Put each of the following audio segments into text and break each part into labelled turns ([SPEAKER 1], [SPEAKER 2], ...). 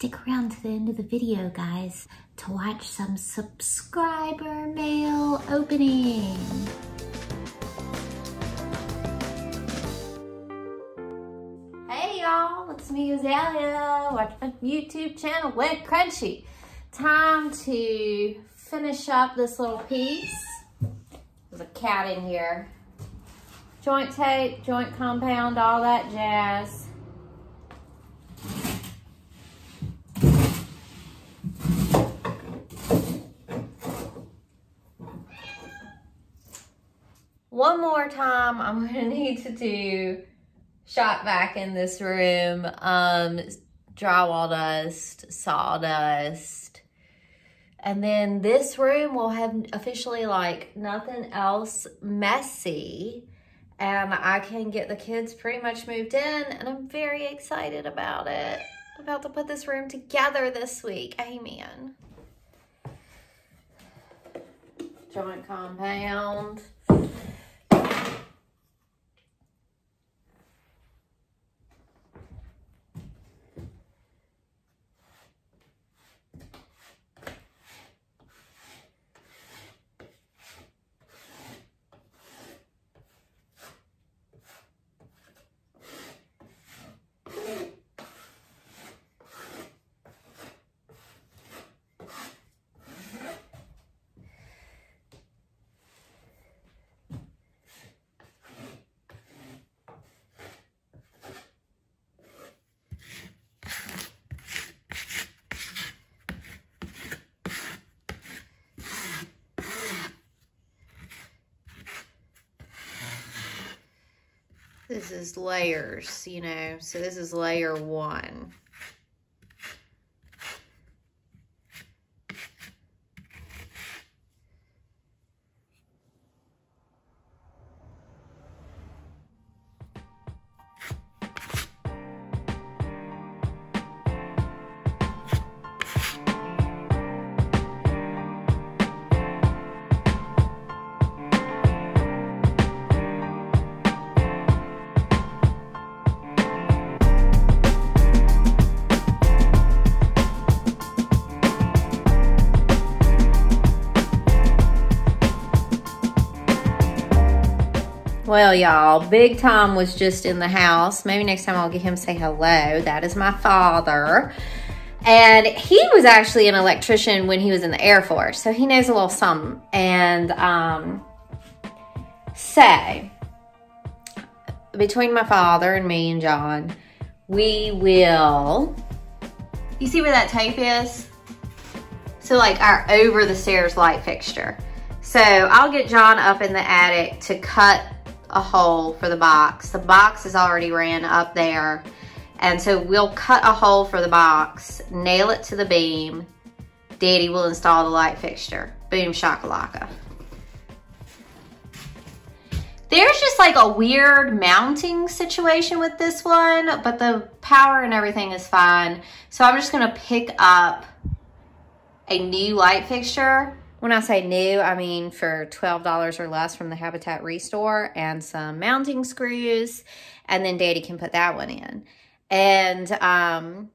[SPEAKER 1] stick around to the end of the video, guys, to watch some subscriber mail opening. Hey y'all, it's me, Azalea. Watch my YouTube channel, WayCrunchy. Time to finish up this little piece. There's a cat in here. Joint tape, joint compound, all that jazz. One more time, I'm gonna need to do shop vac in this room. Drywall dust, sawdust. And then this room will have officially like nothing else messy. And I can get the kids pretty much moved in, and I'm very excited about it. I'm about to put this room together this week. Amen. Joint compound. This is layers, you know, so this is layer 1. Well, y'all, Big Tom was just in the house. Maybe next time I'll get him to say hello. That is my father. And he was actually an electrician when he was in the Air Force, so he knows a little something. And so, between my father and me and John, we will... You see where that tape is? So, like, our over-the-stairs light fixture. So, I'll get John up in the attic to cut a hole for the box. The box is already ran up there. And so we'll cut a hole for the box, nail it to the beam. Daddy will install the light fixture. Boom shakalaka. There's just like a weird mounting situation with this one, but the power and everything is fine. So I'm just gonna pick up a new light fixture. When I say new, I mean for $12 or less from the Habitat Restore, and some mounting screws, and then Daddy can put that one in. And I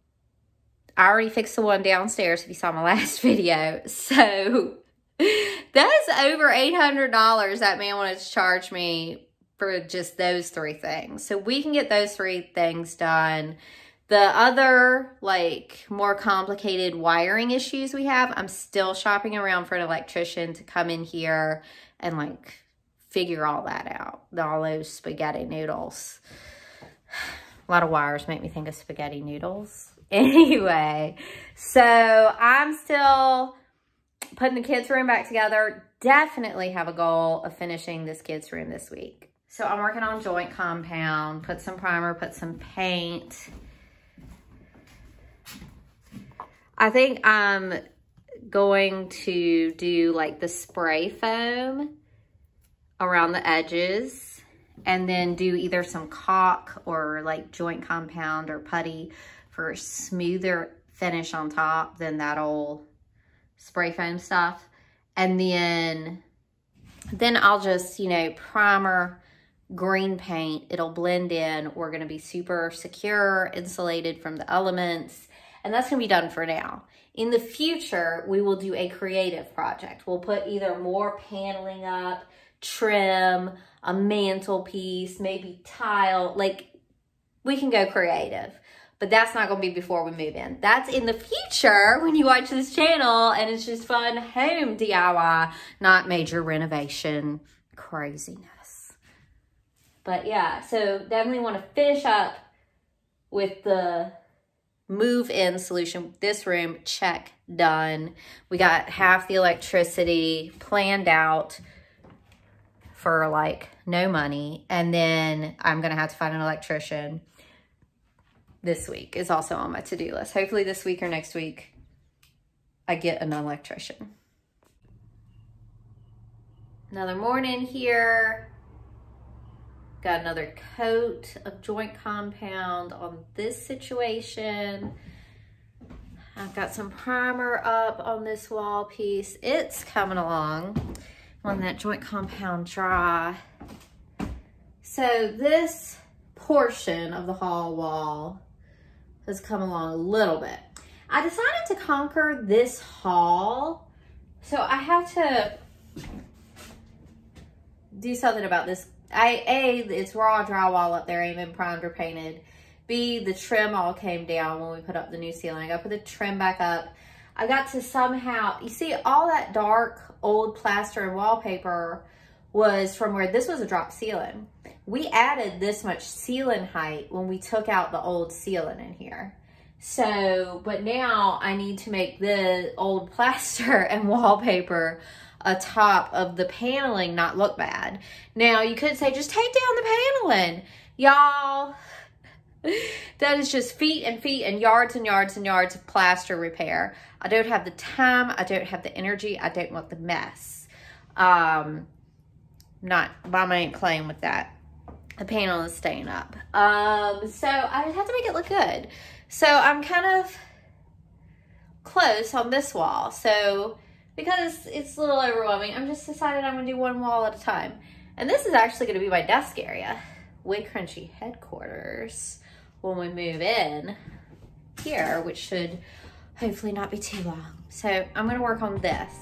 [SPEAKER 1] already fixed the one downstairs if you saw my last video. So that's over $800 that man wanted to charge me for just those 3 things. So we can get those 3 things done. The other, like, more complicated wiring issues we have, I'm still shopping around for an electrician to come in here and, like, figure all that out. All those spaghetti noodles. A lot of wires make me think of spaghetti noodles. Anyway, so I'm still putting the kids' room back together. Definitely have a goal of finishing this kids' room this week. So I'm working on joint compound, put some primer, put some paint. I think I'm going to do like the spray foam around the edges, and then do either some caulk or like joint compound or putty for a smoother finish on top than that old spray foam stuff. And then I'll just, you know, primer, green paint. It'll blend in. We're going to be super secure, insulated from the elements. and that's gonna be done for now. In the future, we will do a creative project. We'll put either more paneling up, trim, a mantelpiece, maybe tile. Like, we can go creative, but that's not gonna be before we move in. That's in the future when you watch this channel, and it's just fun home DIY, not major renovation craziness. But yeah, so definitely want to finish up with the move-in solution. This room, check, done. We got half the electricity planned out for like no money. And then I'm going to have to find an electrician. This week is also on my to-do list. Hopefully this week or next week, I get an electrician. Another morning here. Got another coat of joint compound on this situation. I've got some primer up on this wall piece. It's coming along on that joint compound dry. So this portion of the hall wall has come along a little bit. I decided to conquer this hall. So I have to do something about this. A, it's raw drywall up there, ain't been primed or painted. B, the trim all came down when we put up the new ceiling. I got to put the trim back up. I got to somehow, you see all that dark old plaster and wallpaper was from where this was a drop ceiling. We added this much ceiling height when we took out the old ceiling in here. So, but now I need to make the old plaster and wallpaper atop of the paneling not look bad. Now you could say just take down the paneling, y'all. That is just feet and feet and yards and yards and yards of plaster repair. I don't have the time, I don't have the energy, I don't want the mess. Mama ain't playing with that. The panel is staying up. So I have to make it look good. So I'm kind of close on this wall. So because it's a little overwhelming, I'm just decided I'm gonna do one wall at a time. And this is actually gonna be my desk area. WayCrunchy headquarters when we move in here, which should hopefully not be too long. So I'm gonna work on this.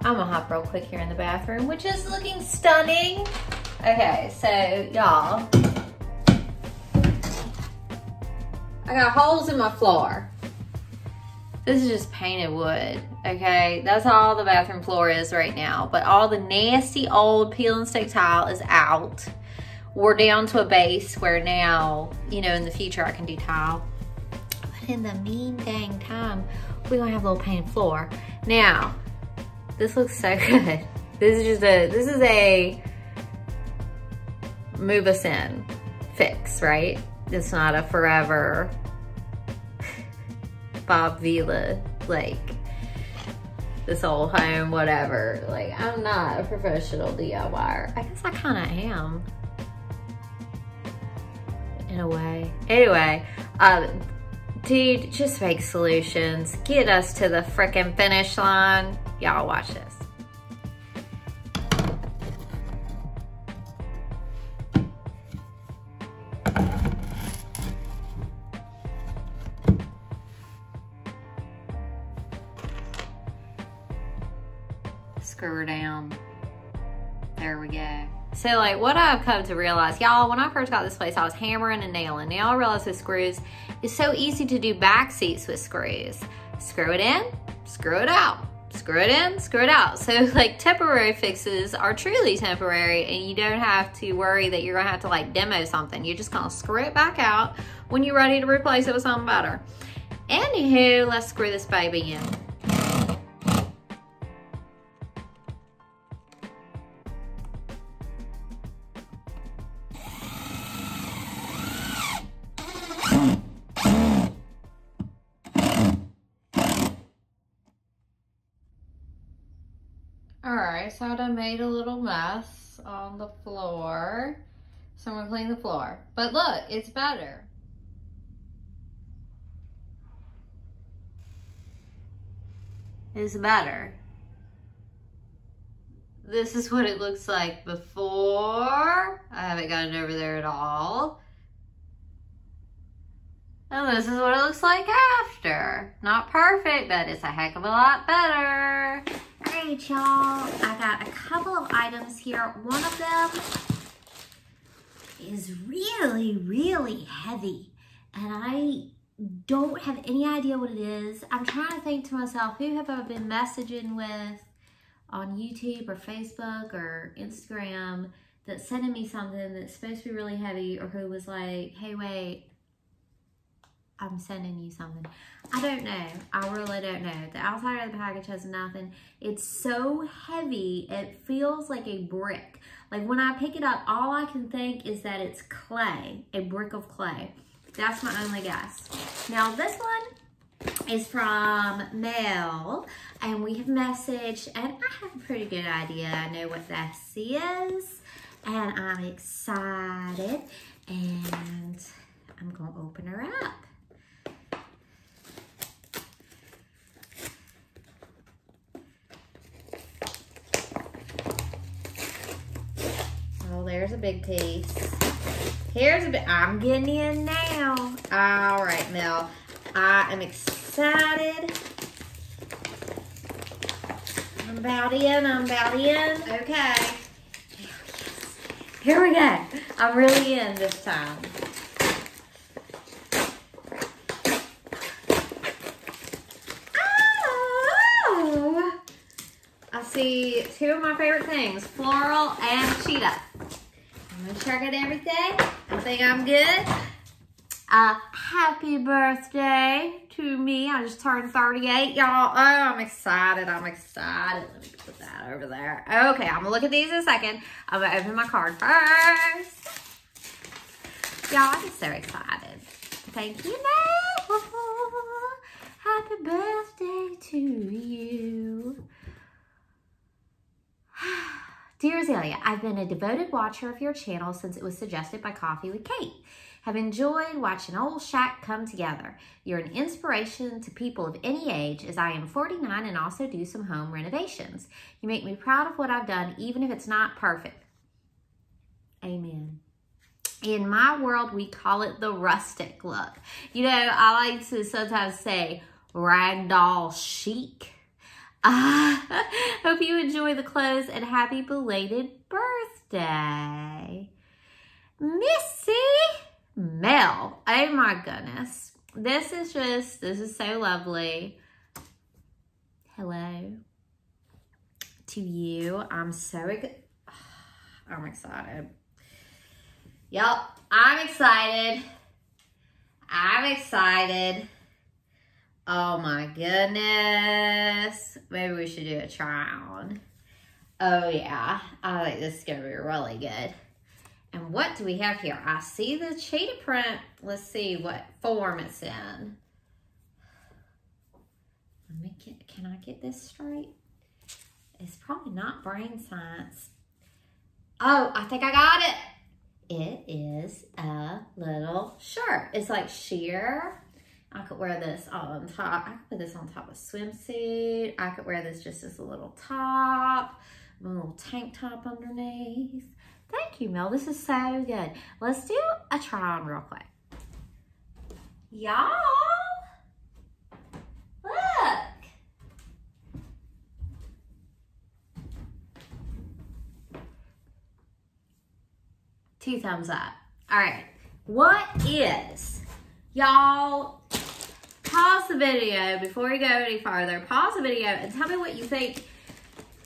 [SPEAKER 1] I'm gonna hop real quick here in the bathroom, which is looking stunning. Okay, so y'all, I got holes in my floor. This is just painted wood, okay? That's all the bathroom floor is right now, but all the nasty old peel and stick tile is out. We're down to a base where now, you know, in the future I can do tile. But in the mean dang time, we're gonna have a little painted floor. Now, this looks so good. This is a move us in fix, right? It's not a forever Bob Vila, like this old home, whatever. Like, I'm not a professional DIYer. I guess I kind of am in a way. Anyway, dude, just make solutions. Get us to the frickin' finish line. Y'all watch this. Screw her down. There we go. So like what I've come to realize, y'all, when I first got this place, I was hammering and nailing. Now I realize with screws, it's so easy to do back seats with screws. Screw it in, screw it out. Screw it in, screw it out. So like temporary fixes are truly temporary and you don't have to worry that you're gonna have to like demo something. You're just gonna screw it back out when you're ready to replace it with something better. Anywho, let's screw this baby in. Alright, so I done made a little mess on the floor. So I'm gonna clean the floor. But look, it's better. It's better. This is what it looks like before. I haven't gotten over there at all. And this is what it looks like after. Not perfect, but it's a heck of a lot better. All right, y'all. I got a couple of items here. One of them is really, really heavy. And I don't have any idea what it is. I'm trying to think to myself, who have I been messaging with on YouTube or Facebook or Instagram that's sending me something that's supposed to be really heavy, or who was like, hey, wait, I'm sending you something. I don't know. I really don't know. The outside of the package has nothing. It's so heavy, it feels like a brick. Like when I pick it up, all I can think is that it's clay, a brick of clay. That's my only guess. Now this one is from Mel, and we have messaged, and I have a pretty good idea. I know what this is, and I'm excited, and I'm gonna open her up. Oh, there's a big piece. Here's a bit. I'm getting in now. All right, Mel. I am excited. I'm about in. I'm about in. Okay. Here we go. I'm really in this time. Oh! I see two of my favorite things, floral and cheetah. I'm gonna check out everything. I think I'm good. Happy birthday to me. I just turned 38, y'all. Oh, I'm excited. I'm excited. Let me put that over there. Okay, I'm gonna look at these in a second. I'm gonna open my card first. Y'all, I'm so excited. Thank you, Mel. Happy birthday to you. Dear Azalea, I've been a devoted watcher of your channel since it was suggested by Coffee with Kate. Have enjoyed watching Old Shack come together. You're an inspiration to people of any age, as I am 49 and also do some home renovations. You make me proud of what I've done, even if it's not perfect. Amen. In my world, we call it the rustic look. You know, I like to sometimes say ragdoll chic. Hope you enjoy the clothes and happy belated birthday. Missy Mel. Oh my goodness. This is so lovely. Hello to you. I'm excited. Yup, I'm excited. I'm excited. Oh my goodness. Maybe we should do a try on. Oh yeah, I think this is gonna be really good. And what do we have here? I see the cheetah print. Let's see what form it's in. Can I get this straight? It's probably not brain science. Oh, I think I got it. It is a little shirt. It's like sheer. I could wear this on top. I could put this on top of a swimsuit. I could wear this just as a little top, a little tank top underneath. Thank you, Mel. This is so good. Let's do a try on real quick. Y'all, look. 2 thumbs up. All right. What is, y'all, pause the video before you go any farther. Pause the video and tell me what you think.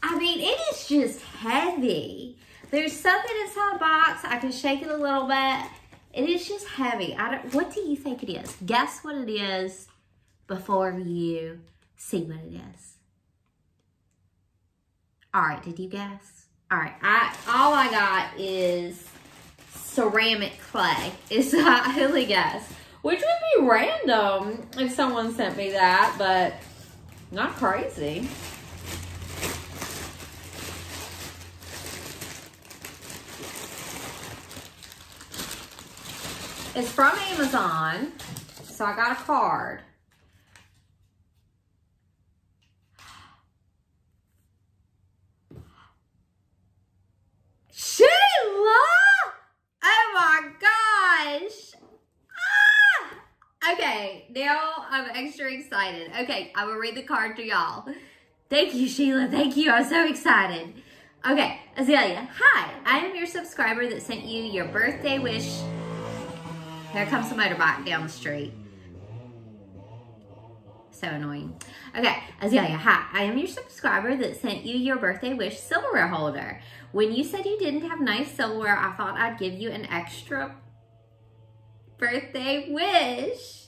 [SPEAKER 1] I mean, it is just heavy. There's something inside the box. I can shake it a little bit. It is just heavy. What do you think it is? Guess what it is before you see what it is. All right, did you guess? All right, all I got is ceramic clay. Is my only guess. Which would be random if someone sent me that, but not crazy. It's from Amazon. So I got a card. Sheila! Oh my gosh! Ah! Okay, now I'm extra excited. Okay, I will read the card to y'all. Thank you, Sheila. Thank you. I'm so excited. Okay, Azalea. Hi, I am your subscriber that sent you your birthday wish. Here comes the motorbike down the street. So annoying. Okay, Azalea, hi. I am your subscriber that sent you your birthday wish silverware holder. When you said you didn't have nice silverware, I thought I'd give you an extra birthday wish.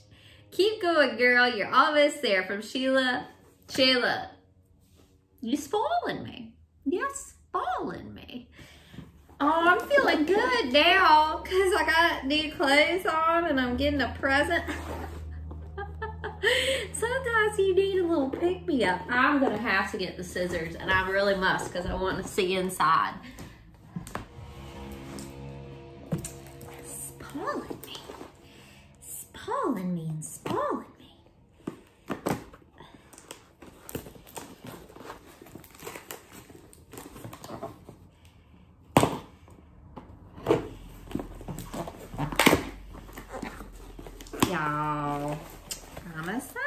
[SPEAKER 1] Keep going, girl. You're almost there. From Sheila. Sheila, you spoiling me. You're spoiling me. Oh, I'm feeling good now because I got new clothes on and I'm getting a present. Sometimes you need a little pick-me-up. I'm going to have to get the scissors, and I really must because I want to see inside. Spoiling me. Spoiling me and spoiling me. Y'all. I'm excited.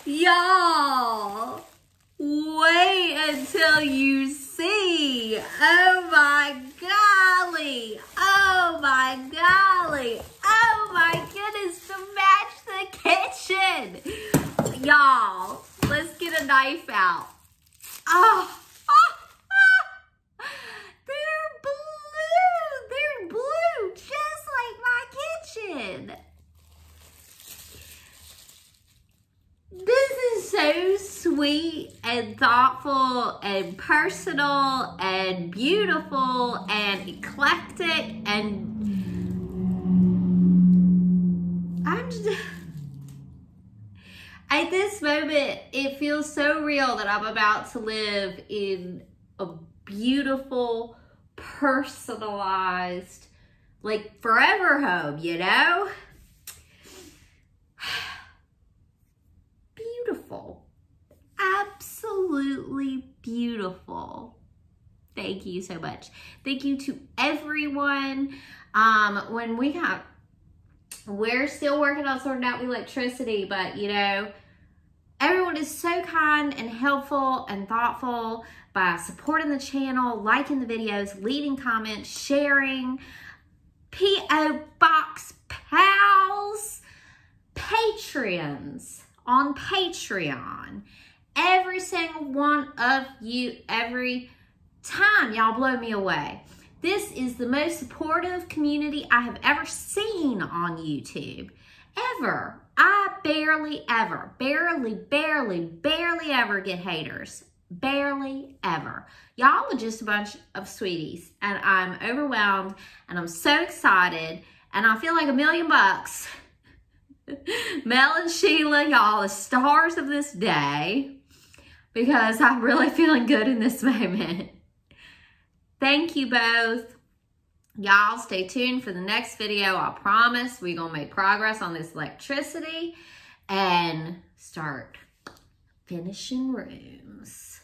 [SPEAKER 1] Y'all, wait until you see. Oh my golly. Oh my golly. Oh my goodness, to match the kitchen. Y'all, let's get a knife out. Oh, they're blue, just like my kitchen. This is so sweet and thoughtful and personal and beautiful and eclectic, and I'm just... At this moment, it feels so real that I'm about to live in a beautiful, personalized, like, forever home, you know? Beautiful. Absolutely beautiful. Thank you so much. Thank you to everyone. We're still working on sorting out the electricity, but, you know, everyone is so kind and helpful and thoughtful by supporting the channel, liking the videos, leaving comments, sharing, P.O. Box pals, Patreons on Patreon. Every single one of you, every time, y'all blow me away. This is the most supportive community I have ever seen on YouTube. Ever. I barely ever get haters. Barely ever. Y'all are just a bunch of sweeties. And I'm overwhelmed. And I'm so excited. And I feel like $1,000,000. Mel and Sheila, y'all the stars of this day. Because I'm really feeling good in this moment. Thank you both. Y'all stay tuned for the next video. I promise we're going to make progress on this electricity and start finishing rooms.